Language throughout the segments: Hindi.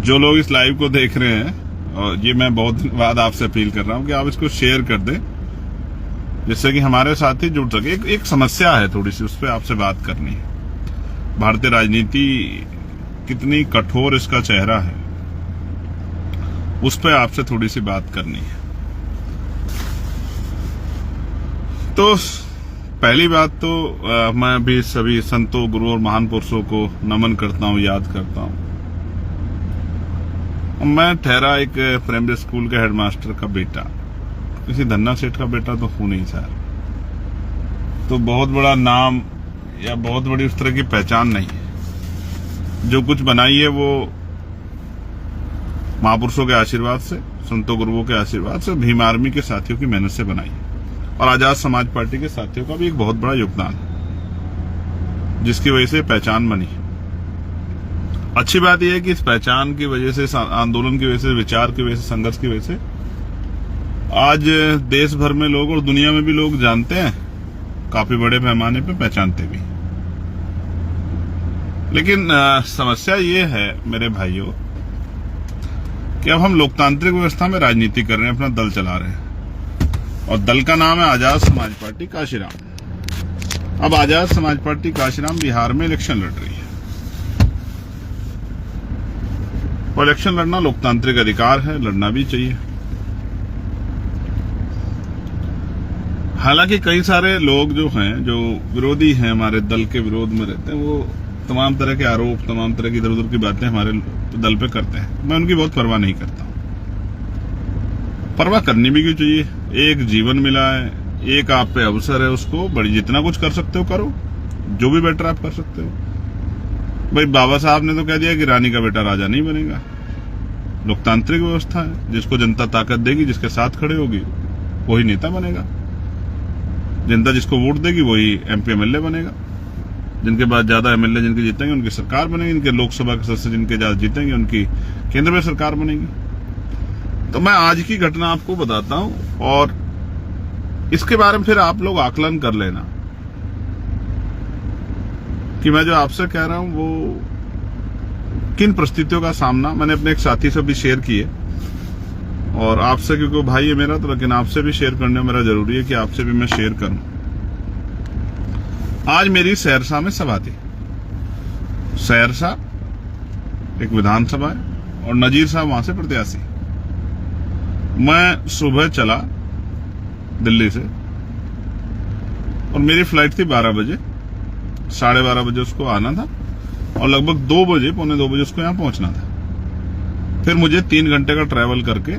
जो लोग इस लाइव को देख रहे हैं, और ये मैं बहुत दिन बाद आपसे अपील कर रहा हूं कि आप इसको शेयर कर दें, जिससे कि हमारे साथी जुड़ सके। एक समस्या है थोड़ी सी, उस पर आपसे बात करनी है। भारतीय राजनीति कितनी कठोर इसका चेहरा है, उस पर आपसे थोड़ी सी बात करनी है। तो पहली बात तो मैं भी सभी संतों, गुरु और महान पुरुषों को नमन करता हूं, याद करता हूं। मैं ठहरा एक प्राइमरी स्कूल के हेडमास्टर का बेटा, किसी धन्ना सेठ का बेटा तो हूं नहीं सर, तो बहुत बड़ा नाम या बहुत बड़ी उस तरह की पहचान नहीं है। जो कुछ बनाई है वो महापुरुषों के आशीर्वाद से, संतों गुरुओं के आशीर्वाद से, भीम आर्मी के साथियों की मेहनत से बनाई है, और आजाद समाज पार्टी के साथियों का भी एक बहुत बड़ा योगदान है, जिसकी वजह से पहचान बनी। अच्छी बात यह है कि इस पहचान की वजह से, आंदोलन की वजह से, विचार की वजह से, संघर्ष की वजह से आज देश भर में लोग और दुनिया में भी लोग जानते हैं, काफी बड़े पैमाने पे पहचानते भी। लेकिन समस्या ये है मेरे भाइयों कि अब हम लोकतांत्रिक व्यवस्था में राजनीति कर रहे हैं, अपना दल चला रहे हैं, और दल का नाम है आजाद समाज पार्टी काशीराम। अब आजाद समाज पार्टी काशीराम बिहार में इलेक्शन लड़ रही है, और इलेक्शन लड़ना लोकतांत्रिक अधिकार है, लड़ना भी चाहिए। हालांकि कई सारे लोग जो हैं, जो विरोधी हैं, हमारे दल के विरोध में रहते हैं, वो तमाम तरह के आरोप, तमाम तरह की इधर उधर की बातें हमारे दल पे करते हैं। मैं उनकी बहुत परवाह नहीं करता। परवाह करनी भी क्यों चाहिए? एक जीवन मिला है, एक आप पे अवसर है, उसको बड़ी जितना कुछ कर सकते हो करो, जो भी बेटर आप कर सकते हो। भाई बाबा साहब ने तो कह दिया कि रानी का बेटा राजा नहीं बनेगा। लोकतांत्रिक व्यवस्था है, जिसको जनता ताकत देगी, जिसके साथ खड़े होगी, वही नेता बनेगा। जनता जिसको वोट देगी वही एमपी एमएलए बनेगा। जिनके बाद ज्यादा एमएलए जिनके जीतेंगे उनकी सरकार बनेगी, इनके लोकसभा के सदस्य जिनके ज्यादा जीतेंगे उनकी केंद्र में सरकार बनेगी। तो मैं आज की घटना आपको बताता हूं, और इसके बारे में फिर आप लोग आकलन कर लेना कि मैं जो आपसे कह रहा हूं वो किन परिस्थितियों का सामना मैंने अपने एक साथी से भी शेयर किए, और आपसे, क्योंकि भाई है मेरा, तो लेकिन आपसे भी शेयर करना मेरा जरूरी है कि आपसे भी मैं शेयर करूं। आज मेरी सहरसा में सभा थी। सहरसा एक विधानसभा है, और नजीर साहब वहां से प्रत्याशी। मैं सुबह चला दिल्ली से, और मेरी फ्लाइट थी 12 बजे, 12:30 बजे उसको आना था, और लगभग 2 बजे, पौने 2 बजे उसको यहां पहुंचना था। फिर मुझे 3 घंटे का ट्रैवल करके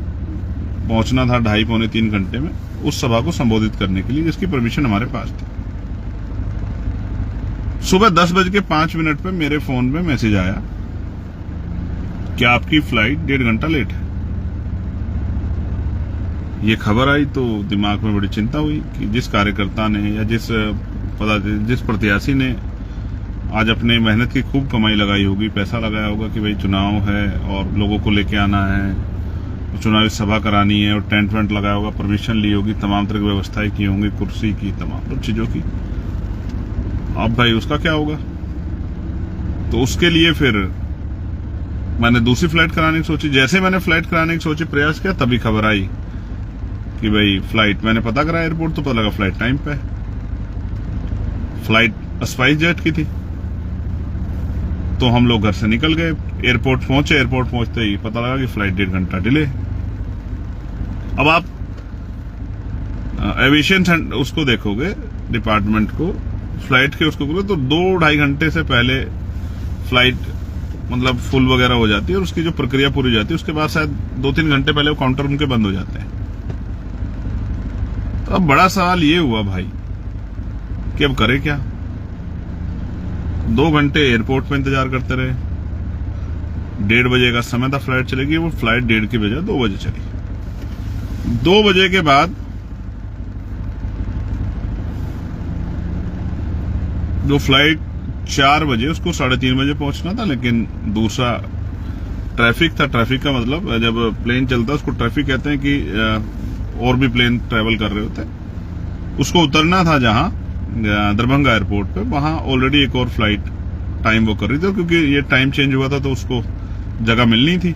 पहुंचना था, 2.5 पौने 3 घंटे में, उस सभा को संबोधित करने के लिए, जिसकी परमिशन हमारे पास थी। सुबह 10:05 पे मेरे फोन में मैसेज आया कि आपकी फ्लाइट 1.5 घंटा लेट है। ये खबर आई तो दिमाग में बड़ी चिंता हुई कि जिस कार्यकर्ता ने या जिस प्रत्याशी ने आज अपने मेहनत की खूब कमाई लगाई होगी, पैसा लगाया होगा कि भाई चुनाव है और लोगों को लेके आना है, चुनावी सभा करानी है, और टेंट वेंट लगाया होगा, परमिशन ली होगी, तमाम तरह की व्यवस्थाएं की होंगी, कुर्सी की, तमाम चीजों की। अब भाई उसका क्या होगा? तो उसके लिए फिर मैंने दूसरी फ्लाइट कराने की सोची। जैसे मैंने फ्लाइट कराने की सोची, प्रयास किया, तभी खबर आई कि भाई फ्लाइट, मैंने पता करा एयरपोर्ट, तो पता लगा फ्लाइट टाइम पे है। फ्लाइट स्पाइस जेट की थी। तो हम लोग घर से निकल गए, एयरपोर्ट पहुंचे। एयरपोर्ट पहुंचते ही पता लगा कि फ्लाइट 1.5 घंटा डिले। अब आप एविएशन उसको देखोगे, डिपार्टमेंट को, फ्लाइट के उसको करोगे, तो 2-2.5 घंटे से पहले फ्लाइट मतलब फुल वगैरह हो जाती है, और उसकी जो प्रक्रिया पूरी हो जाती है, उसके बाद शायद 2-3 घंटे पहले वो काउंटर उनके बंद हो जाते हैं। तो अब बड़ा सवाल ये हुआ भाई कि अब करे क्या? 2 घंटे एयरपोर्ट पे इंतजार करते रहे। 1:30 बजे का समय था फ्लाइट चलेगी, वो फ्लाइट 1:30 की बजाय 2 बजे चली। 2 बजे के बाद जो फ्लाइट 4 बजे, उसको 3:30 बजे पहुंचना था, लेकिन दूसरा ट्रैफिक था। ट्रैफिक का मतलब जब प्लेन चलता है उसको ट्रैफिक कहते हैं कि और भी प्लेन ट्रेवल कर रहे होते हैं। उसको उतरना था जहां दरभंगा एयरपोर्ट पे, वहां ऑलरेडी एक और फ्लाइट टाइम वो कर रही थी, क्योंकि ये टाइम चेंज हुआ था तो उसको जगह मिलनी थी,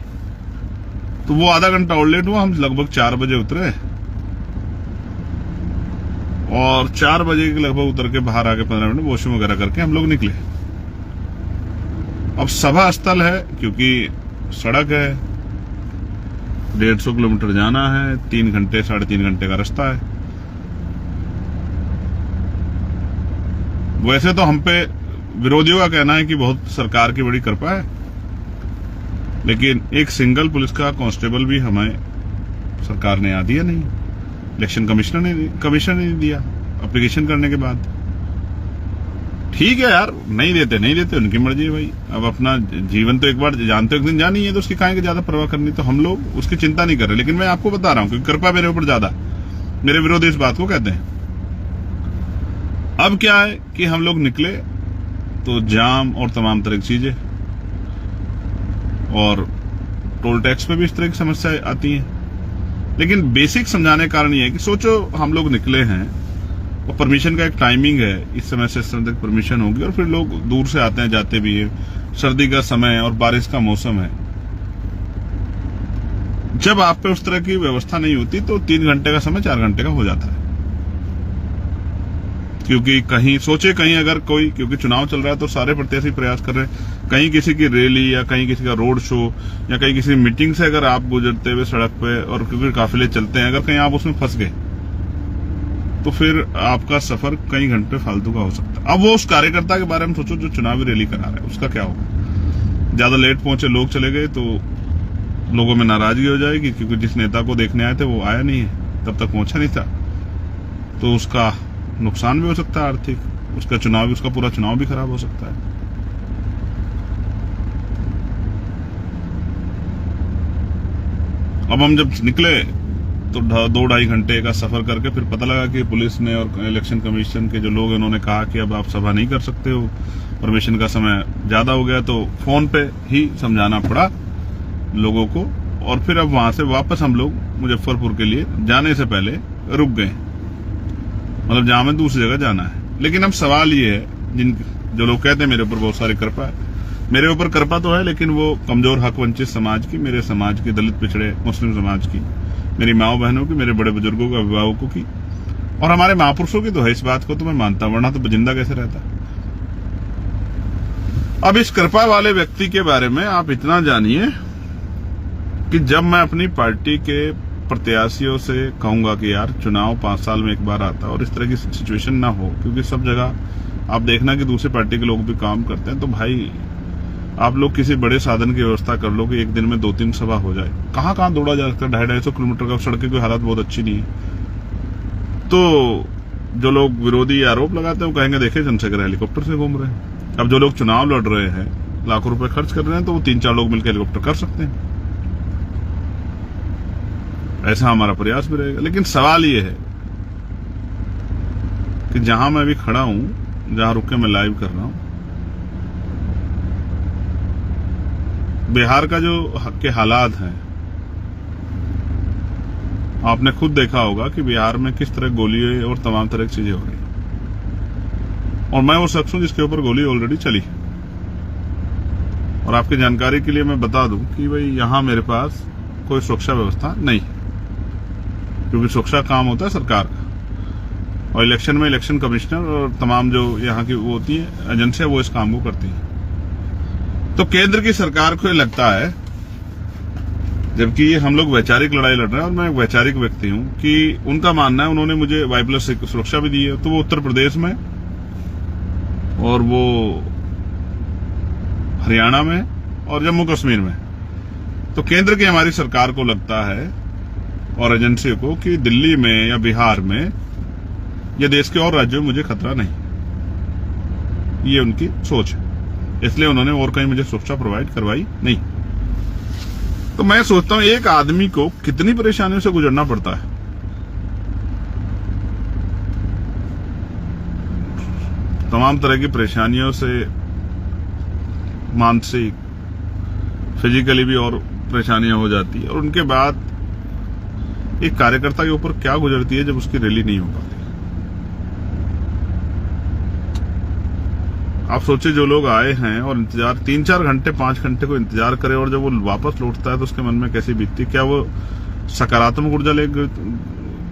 तो वो आधा घंटा और लेट हुआ। हम लगभग 4 बजे उतरे और 4 बजे के लगभग उतर के बाहर आके 15 मिनट वॉशरूम वगैरह करके हम लोग निकले। अब सभा स्थल है, क्योंकि सड़क है, 150 किलोमीटर जाना है, 3 घंटे 3.5 घंटे का रास्ता है। वैसे तो हम पे विरोधियों का कहना है कि बहुत सरकार की बड़ी कृपा है, लेकिन एक सिंगल पुलिस का कांस्टेबल भी हमें सरकार ने दिया नहीं। इलेक्शन कमिश्नर ने दिया एप्लीकेशन करने के बाद। ठीक है यार, नहीं देते उनकी मर्जी है भाई। अब अपना जीवन तो एक बार जानते हो, एक दिन जानी है, तो उसकी काहे की ज्यादा परवाह करनी। तो हम लोग उसकी चिंता नहीं कर रहे, लेकिन मैं आपको बता रहा हूं कि कृपा मेरे ऊपर ज्यादा, मेरे विरोधी इस बात को कहते हैं। अब क्या है कि हम लोग निकले तो जाम और तमाम तरह की चीजें, और टोल टैक्स में भी इस तरह की समस्या आती है। लेकिन बेसिक समझाने का कारण यह है कि सोचो हम लोग निकले हैं और परमिशन का एक टाइमिंग है, इस समय से इस समय तक परमिशन होगी, और फिर लोग दूर से आते हैं जाते भी है, सर्दी का समय और बारिश का मौसम है। जब आप पे उस तरह की व्यवस्था नहीं होती तो 3 घंटे का समय 4 घंटे का हो जाता है। क्योंकि कहीं अगर कोई, क्योंकि चुनाव चल रहा है तो सारे प्रत्याशी प्रयास कर रहे हैं, कहीं किसी की रैली या कहीं किसी का रोड शो या कहीं किसी मीटिंग से अगर आप गुजरते हुए सड़क पे, और क्योंकि काफिले चलते हैं, अगर कहीं आप उसमें फंस गए तो फिर आपका सफर कई घंटे फालतू का हो सकता है। अब वो उस कार्यकर्ता के बारे में सोचो जो चुनावी रैली करा रहा है, उसका क्या होगा। ज्यादा लेट पहुंचे लोग चले गए तो लोगों में नाराजगी हो जाएगी, क्योंकि जिस नेता को देखने आए थे वो आया नहीं है, तब तक पहुंचा नहीं था, तो उसका नुकसान भी हो सकता है आर्थिक, उसका पूरा चुनाव भी खराब हो सकता है। अब हम जब निकले तो 2-2.5 घंटे का सफर करके फिर पता लगा कि पुलिस ने और इलेक्शन कमीशन के जो लोग हैं उन्होंने कहा कि अब आप सभा नहीं कर सकते हो, परमिशन का समय ज्यादा हो गया। तो फोन पे ही समझाना पड़ा लोगों को, और फिर अब वहां से वापस हम लोग मुजफ्फरपुर के लिए जाने से पहले रुक गए, मतलब जहां में दूसरी जगह जाना है। लेकिन अब सवाल ये है, जो लोग कहते हैं मेरे ऊपर बहुत सारी कृपा है, मेरे ऊपर कृपा तो है, लेकिन वो कमजोर हक वंचित समाज की, मेरे समाज की, दलित पिछड़े मुस्लिम समाज की, मेरी माओ बहनों की, मेरे बड़े बुजुर्गों के, अभिभावकों की, और हमारे महापुरुषों की तो है। इस बात को तो मैं मानता हूं, वरना तो जिंदा कैसे रहता। अब इस कृपा वाले व्यक्ति के बारे में आप इतना जानिए कि जब मैं अपनी पार्टी के प्रत्याशियों से कहूंगा कि यार चुनाव 5 साल में एक बार आता है और इस तरह की सिचुएशन ना हो, क्योंकि सब जगह आप देखना कि दूसरी पार्टी के लोग भी काम करते हैं, तो भाई आप लोग किसी बड़े साधन की व्यवस्था कर लो कि एक दिन में 2-3 सभा हो जाए। कहां दौड़ा जा सकता है, 250-250 किलोमीटर का, सड़कें की हालत बहुत अच्छी नहीं है। तो जो लोग विरोधी आरोप लगाते हैं वो कहेंगे देखे चंद्रशेखर हेलीकॉप्टर से घूम रहे हैं। अब जो लोग चुनाव लड़ रहे हैं, लाखों रुपए खर्च कर रहे हैं, तो वो 3-4 लोग मिलकर हेलीकॉप्टर कर सकते हैं। ऐसा हमारा प्रयास भी रहेगा। लेकिन सवाल ये है कि जहां मैं अभी खड़ा हूं, जहां रुक के मैं लाइव कर रहा हूं, बिहार का जो के हालात हैं, आपने खुद देखा होगा कि बिहार में किस तरह गोली और तमाम तरह की चीजें हो रही, और मैं वो शख्स हूं जिसके ऊपर गोली ऑलरेडी चली। और आपकी जानकारी के लिए मैं बता दूं कि भाई यहां मेरे पास कोई सुरक्षा व्यवस्था नहीं है, क्योंकि सुरक्षा काम होता है सरकार का, और इलेक्शन में इलेक्शन कमिश्नर और तमाम जो यहाँ की वो होती है एजेंसियां, वो इस काम को करती हैं। तो केंद्र की सरकार को ये लगता है, जबकि ये हम लोग वैचारिक लड़ाई लड़ रहे हैं और मैं एक वैचारिक व्यक्ति हूं, कि उनका मानना है, उन्होंने मुझे Y+ सुरक्षा भी दी है, तो वो उत्तर प्रदेश में और वो हरियाणा में और जम्मू कश्मीर में। तो केंद्र की हमारी सरकार को लगता है और एजेंसी को कि दिल्ली में या बिहार में या देश के और राज्यों में मुझे खतरा नहीं, ये उनकी सोच है, इसलिए उन्होंने और कहीं मुझे सुरक्षा प्रोवाइड करवाई नहीं। तो मैं सोचता हूं एक आदमी को कितनी परेशानियों से गुजरना पड़ता है। तमाम तरह की परेशानियों से, मानसिक, फिजिकली भी और परेशानियां हो जाती है, और उनके बाद एक कार्यकर्ता के ऊपर क्या गुजरती है जब उसकी रैली नहीं हो पाती। आप सोचिए, जो लोग आए हैं और इंतजार 3-4 घंटे 5 घंटे को इंतजार करे, और जब वो वापस लौटता है तो उसके मन में कैसी बीतती, क्या वो सकारात्मक ऊर्जा लेके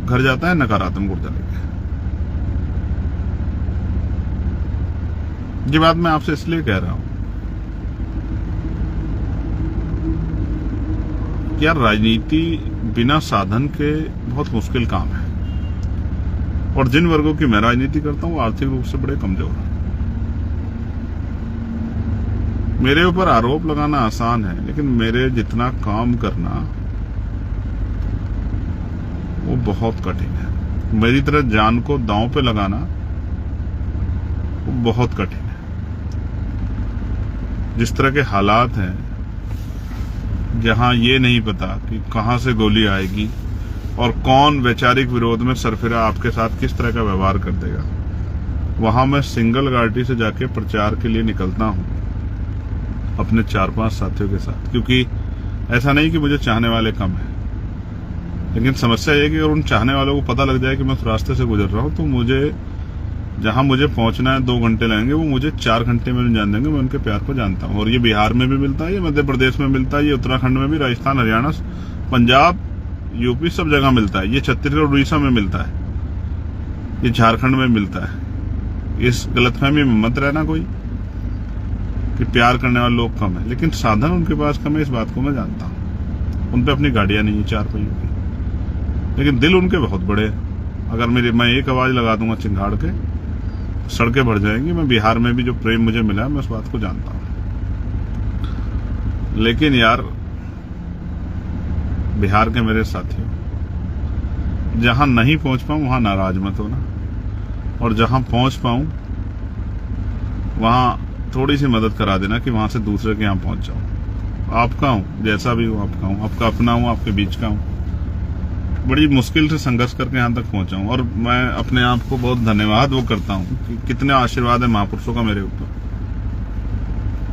घर जाता है, नकारात्मक ऊर्जा लेके? ये बात मैं आपसे इसलिए कह रहा हूं कि यार, राजनीति बिना साधन के बहुत मुश्किल काम है, और जिन वर्गों की मैं राजनीति करता हूं वो आर्थिक रूप से बड़े कमजोर हैं। मेरे ऊपर आरोप लगाना आसान है, लेकिन मेरे जितना काम करना वो बहुत कठिन है। मेरी तरह जान को दांव पे लगाना वो बहुत कठिन है। जिस तरह के हालात हैं, जहां ये नहीं पता कि कहां से गोली आएगी और कौन वैचारिक विरोध में सरफिरा आपके साथ किस तरह का व्यवहार कर देगा, वहां मैं सिंगल गाड़ी से जाके प्रचार के लिए निकलता हूं अपने 4-5 साथियों के साथ, क्योंकि ऐसा नहीं कि मुझे चाहने वाले कम है, लेकिन समस्या ये है कि अगर उन चाहने वालों को पता लग जाए कि मैं उस रास्ते से गुजर रहा हूं, तो मुझे जहां मुझे पहुंचना है 2 घंटे लगेंगे, वो मुझे 4 घंटे में जान देंगे। मैं उनके प्यार को जानता हूं, और ये बिहार में भी मिलता है, ये मध्य प्रदेश में मिलता है, ये उत्तराखंड में भी, राजस्थान, हरियाणा, पंजाब, यूपी, सब जगह मिलता है। ये छत्तीसगढ़, उड़ीसा में मिलता है, ये झारखंड में मिलता है। इस गलतफहमी में मत रहना कोई कि प्यार करने वाले लोग कम है, लेकिन साधन उनके पास कम है, इस बात को मैं जानता हूं। उन पे अपनी गाड़ियां नहीं है 4 पहियों की, लेकिन दिल उनके बहुत बड़े हैं। अगर मैं एक आवाज लगा दूंगा चिंगाड़ के, सड़कें भर जाएंगी। मैं बिहार में भी जो प्रेम मुझे मिला है, मैं उस बात को जानता हूं। लेकिन यार, बिहार के मेरे साथियों, जहां नहीं पहुंच पाऊं वहां नाराज मत होना, और जहां पहुंच पाऊं वहां थोड़ी सी मदद करा देना कि वहां से दूसरे के यहां पहुंच जाऊं। आपका हूं, जैसा भी हूं आपका हूं, आपका अपना हूं, आपके बीच का हूं। बड़ी मुश्किल से संघर्ष करके यहां तक पहुंचा हूं, और मैं अपने आप को बहुत धन्यवाद वो करता हूं कि कितने आशीर्वाद है महापुरुषों का मेरे ऊपर।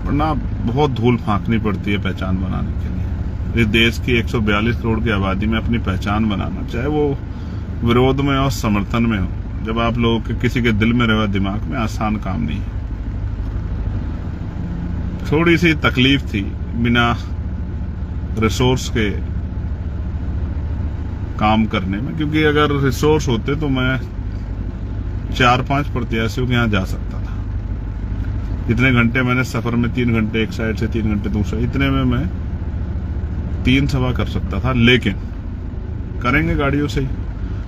वरना बहुत धूल फांकनी पड़ती है पहचान बनाने के लिए। इस देश की 142 करोड़ की आबादी में अपनी पहचान बनाना, चाहे वो विरोध में और समर्थन में हो, जब आप लोगों के किसी के दिल में रहे दिमाग में, आसान काम नहीं है। थोड़ी सी तकलीफ थी बिना रिसोर्स के काम करने में, क्योंकि अगर रिसोर्स होते तो मैं 4-5 प्रत्याशियों के यहां जा सकता था। इतने घंटे मैंने सफर में, 3 घंटे एक साइड से, 3 घंटे दूसरा, इतने में मैं 3 सभा कर सकता था। लेकिन करेंगे गाड़ियों से ही।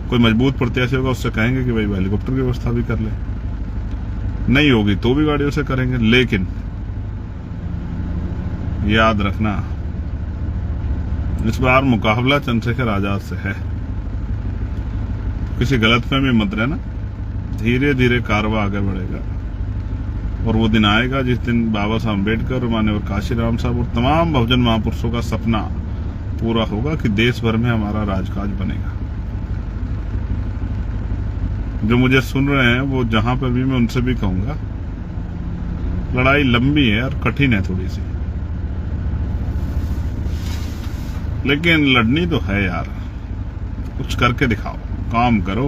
कोई मजबूत प्रत्याशी होगा, उससे कहेंगे कि भाई हेलीकॉप्टर की व्यवस्था भी कर ले, नहीं होगी तो भी गाड़ियों से करेंगे। लेकिन याद रखना, इस बार मुकाबला चंद्रशेखर आजाद से है। किसी गलतफहमी मत रहना, धीरे धीरे कारवा आगे बढ़ेगा, और वो दिन आएगा जिस दिन बाबा साहब अम्बेडकर, माननीय काशीराम साहब और तमाम बहुजन महापुरुषों का सपना पूरा होगा कि देश भर में हमारा राजकाज बनेगा। जो मुझे सुन रहे हैं, वो जहां पर भी, मैं उनसे भी कहूंगा, लड़ाई लंबी है और कठिन है थोड़ी सी, लेकिन लड़नी तो है यार। कुछ करके दिखाओ, काम करो,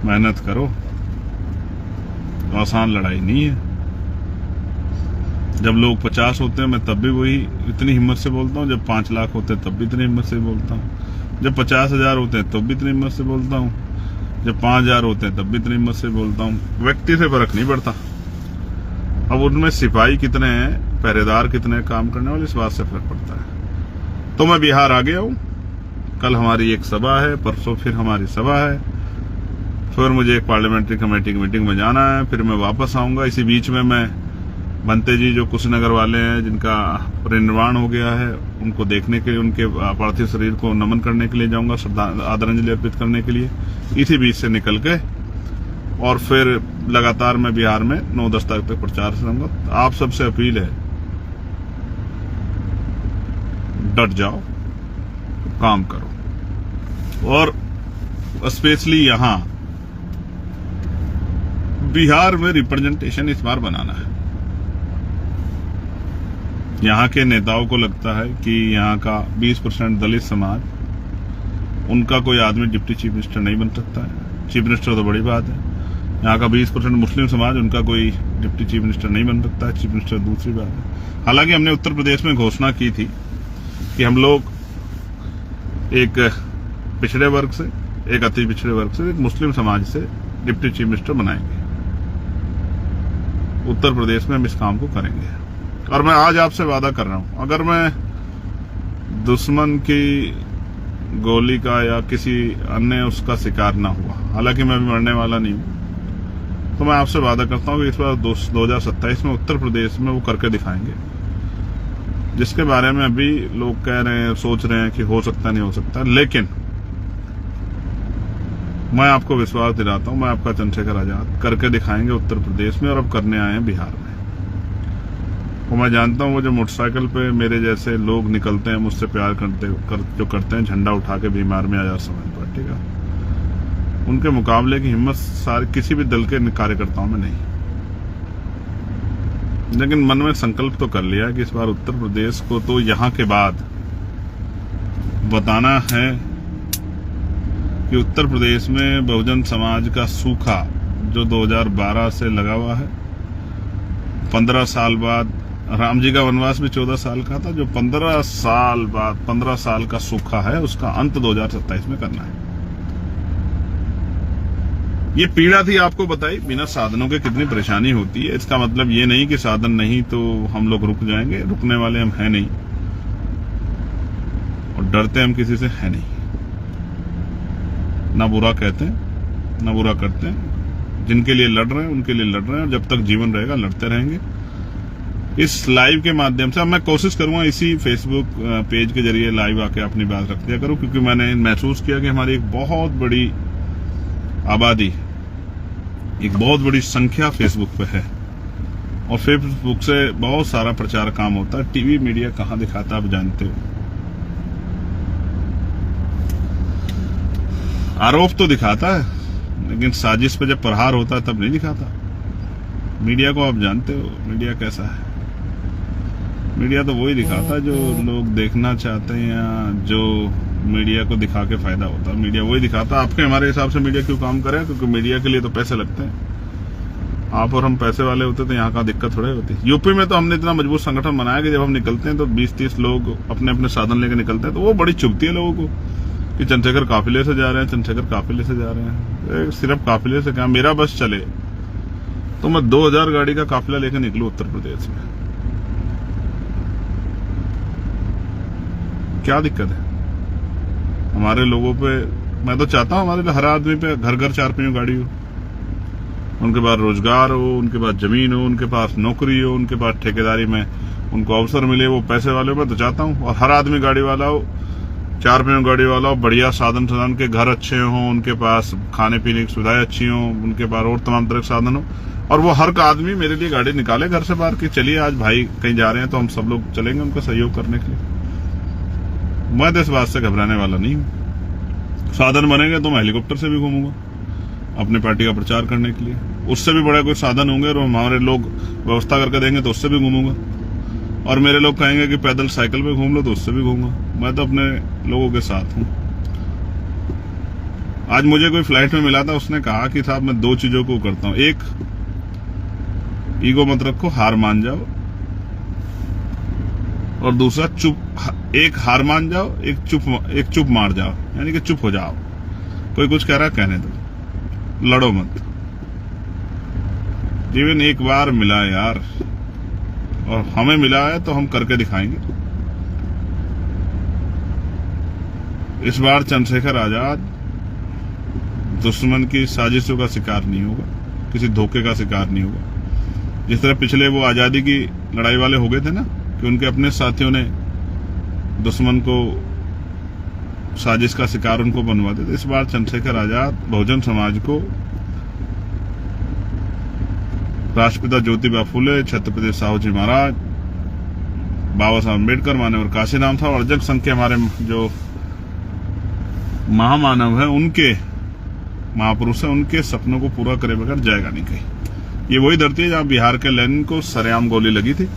मेहनत करो। तो आसान लड़ाई नहीं है। जब लोग 50 होते हैं, मैं तब भी वही इतनी हिम्मत से बोलता हूँ। जब 5 लाख होते हैं तब भी इतनी हिम्मत से बोलता हूँ। जब 50,000 होते हैं तब भी इतनी हिम्मत से बोलता हूँ। जब 5,000 होते हैं तब भी इतनी हिम्मत से बोलता हूँ। व्यक्ति से फर्क नहीं पड़ता। अब उनमें सिपाही कितने हैं, पहरेदार कितने, काम करने वाले, इस बात से फर्क पड़ता है। तो मैं बिहार आ गया हूं। कल हमारी एक सभा है, परसों फिर हमारी सभा है, फिर मुझे एक पार्लियामेंट्री कमेटी की मीटिंग में जाना है, फिर मैं वापस आऊंगा। इसी बीच में मैं बनते जी, जो कुशीनगर वाले हैं, जिनका परिनिर्वाण हो गया है, उनको देखने के लिए, उनके पार्थिव शरीर को नमन करने के लिए जाऊंगा, आदरांजलि अर्पित करने के लिए। इसी बीच से निकल के और फिर लगातार मैं बिहार में 9-10 तारीख तक प्रचार से रहूंगा। आप सबसे अपील है, डट जाओ, काम करो, और स्पेशली यहां बिहार में रिप्रेजेंटेशन इस बार बनाना है। यहां के नेताओं को लगता है कि यहां का 20% दलित समाज, उनका कोई आदमी डिप्टी चीफ मिनिस्टर नहीं बन सकता है। चीफ मिनिस्टर तो बड़ी बात है। यहाँ का 20% मुस्लिम समाज, उनका कोई डिप्टी चीफ मिनिस्टर नहीं बन सकता है, चीफ मिनिस्टर दूसरी बात है। हालांकि हमने उत्तर प्रदेश में घोषणा की थी कि हम लोग एक पिछड़े वर्ग से, एक अति पिछड़े वर्ग से, एक मुस्लिम समाज से डिप्टी चीफ मिनिस्टर बनाएंगे। उत्तर प्रदेश में हम इस काम को करेंगे। और मैं आज आपसे वादा कर रहा हूं, अगर मैं दुश्मन की गोली का या किसी अन्य उसका शिकार ना हुआ, हालांकि मैं भी मरने वाला नहीं हूं, तो मैं आपसे वादा करता हूं कि इस बार 2027 में उत्तर प्रदेश में वो करके दिखाएंगे, जिसके बारे में अभी लोग कह रहे हैं, सोच रहे हैं कि हो सकता नहीं हो सकता। लेकिन मैं आपको विश्वास दिलाता हूं, मैं आपका चंद्रशेखर आजाद करके दिखाएंगे उत्तर प्रदेश में, और अब करने आए हैं बिहार में। और मैं जानता हूं वो जो मोटरसाइकिल पे मेरे जैसे लोग निकलते हैं, मुझसे प्यार जो करते हैं, झंडा उठा के बीमार में आजाद समाज पार्टी का, उनके मुकाबले की हिम्मत सारे किसी भी दल के कार्यकर्ताओं में नहीं। लेकिन मन में संकल्प तो कर लिया कि इस बार उत्तर प्रदेश को तो यहां के बाद बताना है कि उत्तर प्रदेश में बहुजन समाज का सूखा जो 2012 से लगा हुआ है, 15 साल बाद राम जी का वनवास भी 14 साल का था, जो 15 साल बाद 15 साल का सूखा है, उसका अंत 2027 में करना है। ये पीड़ा थी आपको बताई, बिना साधनों के कितनी परेशानी होती है। इसका मतलब ये नहीं कि साधन नहीं तो हम लोग रुक जाएंगे, रुकने वाले हम हैं नहीं, और डरते हम किसी से है नहीं। ना बुरा कहते हैं, ना बुरा करते हैं। जिनके लिए लड़ रहे हैं उनके लिए लड़ रहे हैं, और जब तक जीवन रहेगा लड़ते रहेंगे। इस लाइव के माध्यम से अब मैं कोशिश करूंगा इसी फेसबुक पेज के जरिए लाइव आके अपनी बात रख दिया करूं, क्योंकि मैंने महसूस किया कि हमारी एक बहुत बड़ी आबादी, एक बहुत बड़ी संख्या फेसबुक पे है, और फेसबुक से बहुत सारा प्रचार काम होता है। टीवी मीडिया कहां दिखाता, आप जानते हो। आरोप तो दिखाता है, लेकिन साजिश पे जब प्रहार होता है तब नहीं दिखाता। मीडिया को आप जानते हो, मीडिया कैसा है। मीडिया तो वही दिखाता है जो लोग देखना चाहते हैं, या जो मीडिया को दिखा के फायदा होता है। मीडिया वही दिखाता है। आपके हमारे हिसाब से मीडिया क्यों काम करे? क्योंकि मीडिया के लिए तो पैसे लगते हैं। आप और हम पैसे वाले होते तो यहाँ का दिक्कत थोड़े होती। यूपी में तो हमने इतना मजबूत संगठन बनाया कि जब हम निकलते हैं तो 20-30 लोग अपने अपने साधन लेकर निकलते हैं, तो वो बड़ी चुभती है लोगों को कि चंद्रशेखर काफिले से जा रहे हैं, चंद्रशेखर काफिले से जा रहे हैं। सिर्फ काफिले से क्या, मेरा बस चले तो मैं 2000 गाड़ी का काफिला लेकर निकलूं उत्तर प्रदेश में, क्या दिक्कत है? हमारे लोगों पे, मैं तो चाहता हूं हमारे हर आदमी पे घर घर 4 पहियों गाड़ी हो, उनके पास रोजगार हो, उनके पास जमीन हो, उनके पास नौकरी हो, उनके पास ठेकेदारी में उनको अवसर मिले, वो पैसे वाले हो। मैं तो चाहता हूं और हर आदमी गाड़ी वाला हो, 4 पहियों गाड़ी वाला हो, बढ़िया साधन के घर अच्छे हों, उनके पास खाने पीने की सुविधाएं अच्छी हों, उनके पास और तमाम तरह के साधन हो, और वो हर आदमी मेरे लिए गाड़ी निकाले घर से बाहर की, चलिए आज भाई कहीं जा रहे हैं तो हम सब लोग चलेंगे उनका सहयोग करने के लिए। मैं तो इस बात से घबराने वाला नहीं हूं। साधन बनेंगे तो मैं हेलीकॉप्टर से भी घूमूंगा अपनी पार्टी का प्रचार करने के लिए। उससे भी बड़ा कोई साधन होंगे और हमारे लोग व्यवस्था करके देंगे तो उससे भी घूमूंगा, और मेरे लोग कहेंगे कि पैदल साइकिल पे घूम लो तो उससे भी घूमूंगा। मैं तो अपने लोगों के साथ हूं। आज मुझे कोई फ्लाइट में मिला था, उसने कहा कि साहब मैं 2 चीजों को करता हूं, एक ईगो मत रखो, हार मान जाओ, और दूसरा एक हार मान जाओ, एक चुप मार जाओ, यानी कि चुप हो जाओ। कोई कुछ कह रहा है कहने दो, लड़ो मत। जीवन एक बार मिला है यार, और हमें मिला है तो हम करके दिखाएंगे। इस बार चंद्रशेखर आजाद दुश्मन की साजिशों का शिकार नहीं होगा, किसी धोखे का शिकार नहीं होगा। जिस तरह पिछले वो आजादी की लड़ाई वाले हो गए थे ना, कि उनके अपने साथियों ने दुश्मन को साजिश का शिकार उनको बनवा देते। इस बार चंद्रशेखर आजाद बहुजन समाज को राष्ट्रपिता ज्योतिबा फुले, छत्रपति साहू जी महाराज, बाबा साहब अम्बेडकर, मानव काशीराम था और अर्जक संघ के हमारे जो महामानव है, उनके महापुरुष है, उनके सपनों को पूरा करे बगैर जाएगा नहीं कहीं। ये वही धरती है जहां बिहार के लेनिन को सरेआम गोली लगी थी।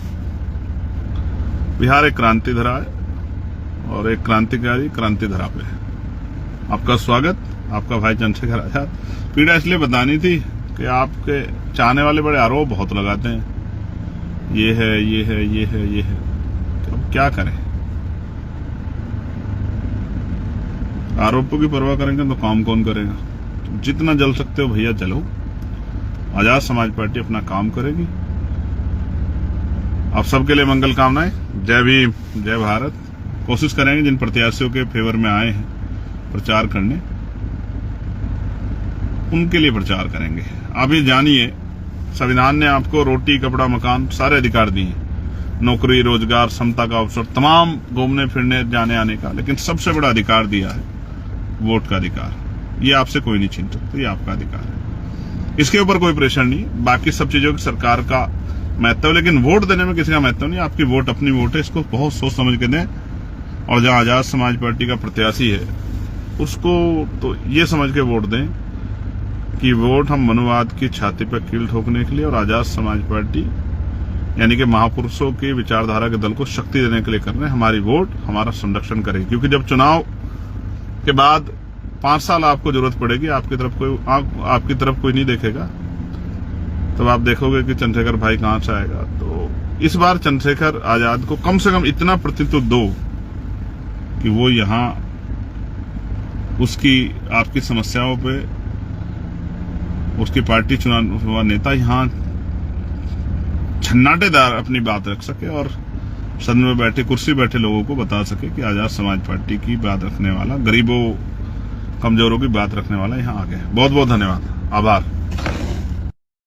बिहार एक क्रांति धरा है और एक क्रांतिकारी क्रांति धरा पे है। आपका स्वागत, आपका भाई चंद्रशेखर आजाद। पीड़ा इसलिए बतानी थी कि आपके चाहने वाले बड़े आरोप बहुत लगाते हैं, ये है, ये है, ये है, ये है। अब क्या करें, आरोपों की परवाह करेंगे तो काम कौन करेगा। तो जितना जल सकते हो भैया जलो। आजाद समाज पार्टी अपना काम करेगी। आप सबके लिए मंगल कामनाएं। जय भीम, जय भारत। कोशिश करेंगे जिन प्रत्याशियों के फेवर में आए हैं प्रचार करने, उनके लिए प्रचार करेंगे। आप ये जानिए, संविधान ने आपको रोटी, कपड़ा, मकान सारे अधिकार दिए हैं, नौकरी, रोजगार, समता का अवसर, तमाम घूमने फिरने, जाने आने का, लेकिन सबसे बड़ा अधिकार दिया है वोट का अधिकार। ये आपसे कोई नहीं छीन सकता, ये आपका अधिकार है। इसके ऊपर कोई प्रेशर नहीं। बाकी सब चीजों की सरकार का महत्व, लेकिन वोट देने में किसी का महत्व नहीं। आपकी वोट अपनी वोट है, इसको बहुत सोच समझ के दें। और जहां आजाद समाज पार्टी का प्रत्याशी है उसको तो ये समझ के वोट दें कि वोट हम मनुवाद की छाती पर कील ठोकने के लिए और आजाद समाज पार्टी यानी कि महापुरुषों की विचारधारा के दल को शक्ति देने के लिए कर रहे हैं। हमारी वोट हमारा संरक्षण करेगी, क्योंकि जब चुनाव के बाद 5 साल आपको जरूरत पड़ेगी, आपकी तरफ कोई नहीं देखेगा, तब आप देखोगे कि चंद्रशेखर भाई कहां से आएगा। तो इस बार चंद्रशेखर आजाद को कम से कम इतना प्रतित्व दो कि वो यहां उसकी आपकी समस्याओं पे उसकी पार्टी चुना हुआ नेता यहां छन्नाटेदार अपनी बात रख सके और सदन में बैठे, कुर्सी बैठे लोगों को बता सके कि आजाद समाज पार्टी की बात रखने वाला, गरीबों, कमजोरों की बात रखने वाला यहां आ गया। बहुत बहुत धन्यवाद, आभार।